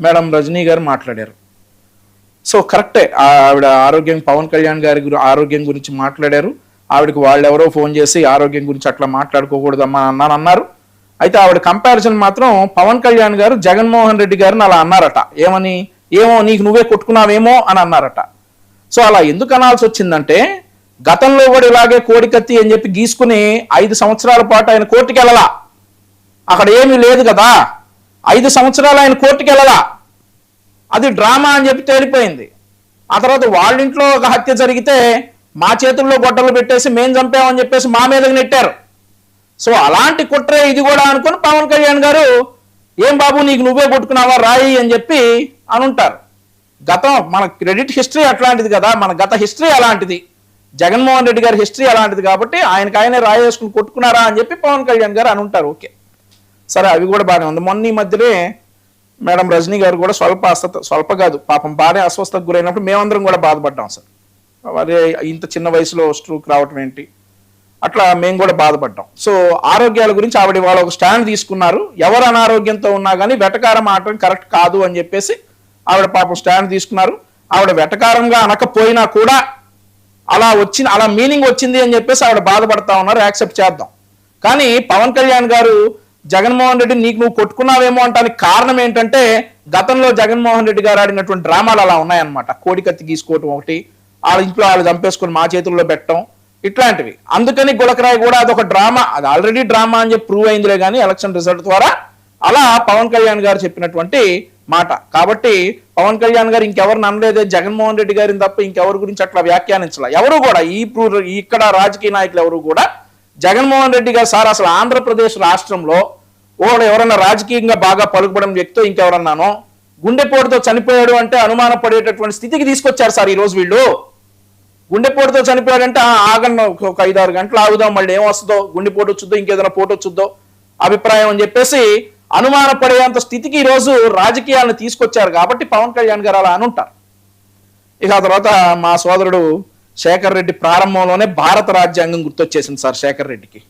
Madam Rajani గారు మాట్లాడారు. So కరెక్టే, ఆవిడ ఆరోగ్యం, పవన్ కళ్యాణ్ గారి ఆరోగ్యం గురించి మాట్లాడారు. ఆవిడకి వాళ్ళెవరో ఫోన్ చేసి ఆరోగ్యం గురించి అట్లా మాట్లాడుకోకూడదమ్మా అన్నారు. అయితే ఆవిడ కంపారిజన్ మాత్రం పవన్ కళ్యాణ్ గారు జగన్మోహన్ రెడ్డి గారిని అలా అన్నారట. ఏమని? ఏమో నీకు నువ్వే కొట్టుకున్నావేమో అని అన్నారట. సో అలా ఎందుకు అనాల్సి వచ్చిందంటే, గతంలో కూడా ఇలాగే కోడికత్తి అని చెప్పి గీసుకుని 5 సంవత్సరాల పాటు ఆయన కోర్టుకి వెళ్ళలా. అక్కడ ఏమీ లేదు కదా. 5 సంవత్సరాలు ఆయన కోర్టుకి వెళ్ళలా. అది డ్రామా అని చెప్పి తేలిపోయింది. ఆ తర్వాత వాళ్ళ ఇంట్లో ఒక హత్య జరిగితే మా చేతుల్లో గొడ్డలు పెట్టేసి మేం చంపామని చెప్పేసి మా మీదకి నెట్టారు. సో అలాంటి కుట్రే ఇది కూడా అనుకుని పవన్ కళ్యాణ్ గారు, ఏం బాబు నీకు నువ్వే కొట్టుకున్నావా రాయి అని చెప్పి అనుంటారు. గతం మన క్రెడిట్ హిస్టరీ అట్లాంటిది కదా, మన గత హిస్టరీ అలాంటిది, జగన్మోహన్ రెడ్డి గారి హిస్టరీ అలాంటిది. కాబట్టి ఆయనకు రాయి వేసుకుని కొట్టుకున్నారా అని చెప్పి పవన్ కళ్యాణ్ గారు అనుంటారు. ఓకే సరే, అవి కూడా బాగానే ఉంది. మొన్న ఈ మధ్యనే మేడం రజనీ గారు కూడా స్వల్ప కాదు పాపం బాగానే అస్వస్థతకు గురైనప్పుడు మేమందరం కూడా బాధపడ్డాం సార్. అదే ఇంత చిన్న వయసులో స్ట్రోక్ రావటం ఏంటి, అట్లా మేము కూడా బాధపడ్డాం. సో ఆరోగ్యాల గురించి ఆవిడ వాళ్ళు ఒక స్టాండ్ తీసుకున్నారు. ఎవరు అనారోగ్యంతో ఉన్నా కానీ వెటకారం ఆడటం కరెక్ట్ కాదు అని చెప్పేసి ఆవిడ పాపం స్టాండ్ తీసుకున్నారు. ఆవిడ వెటకారంగా అనకపోయినా కూడా అలా మీనింగ్ వచ్చింది అని చెప్పేసి ఆవిడ బాధపడతా ఉన్నారు. యాక్సెప్ట్ చేద్దాం. కానీ పవన్ కళ్యాణ్ గారు జగన్మోహన్ రెడ్డి నీకు నువ్వు కొట్టుకున్నావేమో అంటానికి కారణం ఏంటంటే, గతంలో జగన్మోహన్ రెడ్డి గారు ఆడినటువంటి డ్రామాలు అలా ఉన్నాయన్నమాట. కోడికత్తి గీసుకోవటం ఒకటి, వాళ్ళ ఇంట్లో వాళ్ళు చంపేసుకొని మా చేతుల్లో పెట్టడం, ఇట్లాంటివి. అందుకని గులకరాయి కూడా అదొక డ్రామా, అది ఆల్రెడీ డ్రామా అని చెప్పి ప్రూవ్ అయిందిలే కానీ ఎలక్షన్ రిజల్ట్ ద్వారా. అలా పవన్ కళ్యాణ్ గారు చెప్పినటువంటి మాట. కాబట్టి పవన్ కళ్యాణ్ గారు ఇంకెవరిని అనలేదే, జగన్మోహన్ రెడ్డి గారిని తప్ప ఇంకెవరి గురించి అట్లా వ్యాఖ్యానించాల. ఎవరు కూడా ఇక్కడ రాజకీయ నాయకులు ఎవరు కూడా జగన్మోహన్ రెడ్డి గారు సార్ అసలు ఆంధ్రప్రదేశ్ రాష్ట్రంలో ఎవరన్నా రాజకీయంగా బాగా పలుకుబడిన వ్యక్తితో ఇంకెవరన్నానో గుండెపోటుతో చనిపోయాడు అంటే అనుమానం పడేటటువంటి స్థితికి తీసుకొచ్చారు సార్ ఈ రోజు వీళ్ళు. గుండెపోటుతో చనిపోయాడంటే ఆగండి ఒక 5-6 గంటలు ఆగుదాం, మళ్ళీ ఏమొస్తుందో, గుండెపోటు వచ్చుద్దో ఇంకేదైనా పోటు వచ్చుద్దో అభిప్రాయం అని చెప్పేసి అనుమాన పడేంత స్థితికి ఈ రోజు రాజకీయాలను తీసుకొచ్చారు. కాబట్టి పవన్ కళ్యాణ్ గారు అలా అనుంటారు. ఇక ఆ తర్వాత మా సోదరుడు శేఖర్ రెడ్డి ప్రారంభంలోనే భారత రాజ్యాంగం గుర్తొచ్చేసింది సార్ శేఖర్ రెడ్డికి.